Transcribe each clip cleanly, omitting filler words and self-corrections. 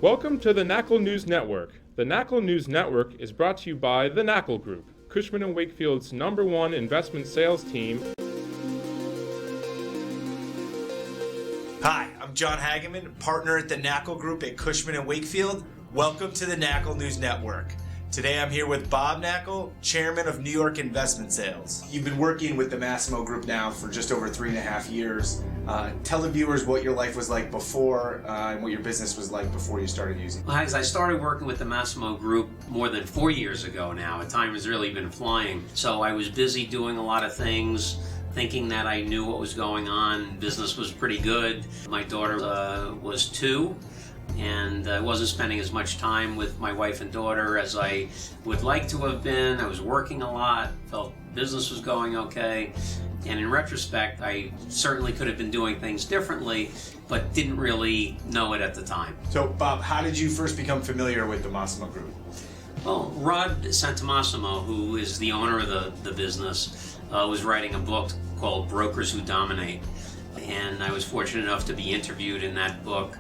Welcome to the Knakal News Network. The Knakal News Network is brought to you by the Knakal Group, Cushman & Wakefield's #1 investment sales team. Hi, I'm Jon Hageman, partner at the Knakal Group at Cushman & Wakefield. Welcome to the Knakal News Network. Today I'm here with Bob Knakal, Chairman of New York Investment Sales. You've been working with the Massimo Group now for just over 3.5 years. Tell the viewers what your life was like before and what your business was like before you started using it. Well, I started working with the Massimo Group more than 4 years ago now. Time has really been flying. So I was busy doing a lot of things, thinking that I knew what was going on. Business was pretty good. My daughter was 2. And I wasn't spending as much time with my wife and daughter as I would like to have been. I was working a lot, felt business was going okay. And in retrospect, I certainly could have been doing things differently, but didn't really know it at the time. So, Bob, how did you first become familiar with the Massimo Group? Well, Rod Santomassimo, who is the owner of the business, was writing a book called Brokers Who Dominate. And I was fortunate enough to be interviewed in that book.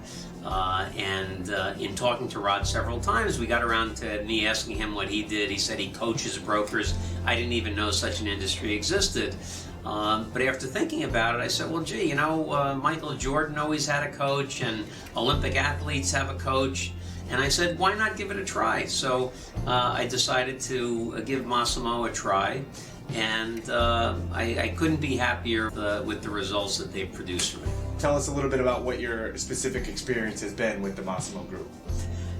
In talking to Rod several times, we got around to me asking him what he did. He said he coaches brokers. I didn't even know such an industry existed. But after thinking about it, I said, well, gee, Michael Jordan always had a coach, and Olympic athletes have a coach. And I said, why not give it a try? So I decided to give Massimo a try. And I couldn't be happier with the results that they've produced for me. Tell us a little bit about what your specific experience has been with the Massimo Group.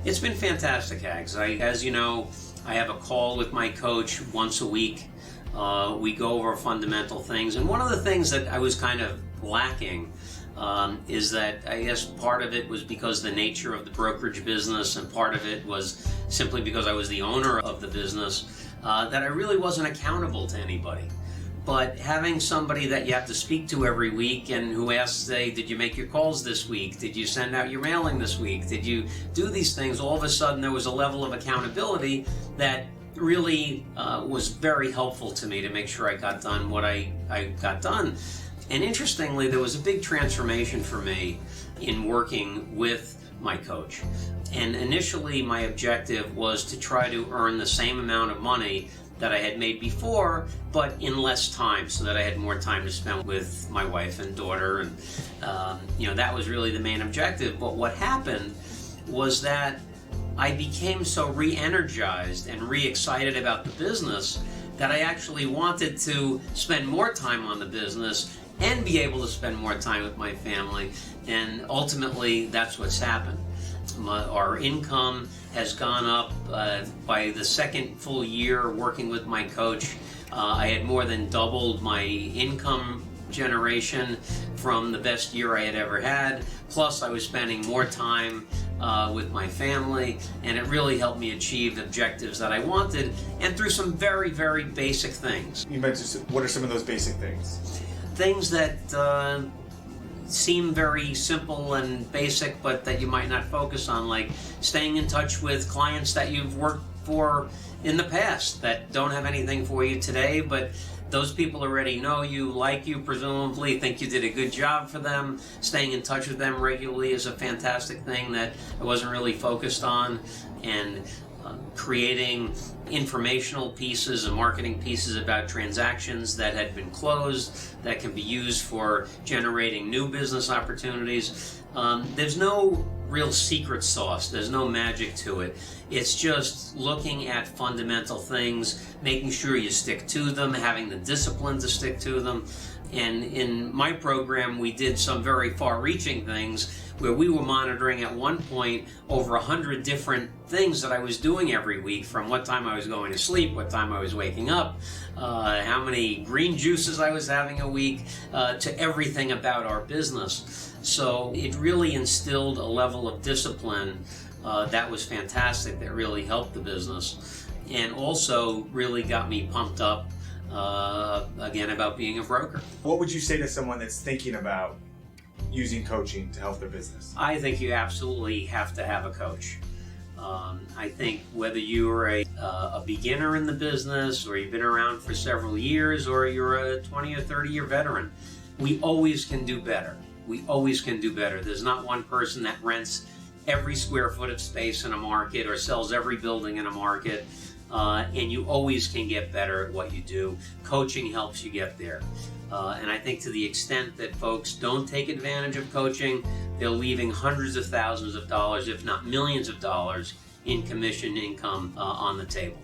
It's been fantastic, Hags. As you know, I have a call with my coach once a week. We go over fundamental things. And one of the things that I was kind of lacking is that I guess part of it was because the nature of the brokerage business, and part of it was simply because I was the owner of the business, that I really wasn't accountable to anybody. But having somebody that you have to speak to every week and who asks, say, did you make your calls this week? Did you send out your mailing this week? Did you do these things? All of a sudden there was a level of accountability that really was very helpful to me to make sure I got done what I got done. And interestingly, there was a big transformation for me in working with my coach. And initially my objective was to try to earn the same amount of money that I had made before, but in less time, so that I had more time to spend with my wife and daughter. And that was really the main objective. But what happened was that I became so re-energized and re-excited about the business that I actually wanted to spend more time on the business and be able to spend more time with my family. And ultimately, that's what's happened. Our income has gone up by the second full year working with my coach. I had more than doubled my income generation from the best year I had ever had. Plus, I was spending more time with my family, and it really helped me achieve objectives that I wanted, and through some very, very basic things. You mentioned, what are some of those basic things? Things that seem very simple and basic, but that you might not focus on, like staying in touch with clients that you've worked for in the past that don't have anything for you today, but those people already know you, like you, presumably think you did a good job for them. Staying in touch with them regularly is a fantastic thing that I wasn't really focused on. And creating informational pieces and marketing pieces about transactions that had been closed that can be used for generating new business opportunities. There's no real secret sauce. There's no magic to it. It's just looking at fundamental things, making sure you stick to them, having the discipline to stick to them. And in my program, we did some very far-reaching things where we were monitoring at one point over 100 different things that I was doing every week, from what time I was going to sleep, what time I was waking up, how many green juices I was having a week, to everything about our business. So it really instilled a level of discipline that was fantastic, that really helped the business, and also really got me pumped up again about being a broker. What would you say to someone that's thinking about using coaching to help their business? I think you absolutely have to have a coach. I think whether you're a beginner in the business, or you've been around for several years, or you're a 20 or 30 year veteran, we always can do better. We always can do better. There's not one person that rents every square foot of space in a market or sells every building in a market. And you always can get better at what you do. Coaching helps you get there. And I think to the extent that folks don't take advantage of coaching, they're leaving hundreds of thousands of dollars, if not millions of dollars, in commission income on the table.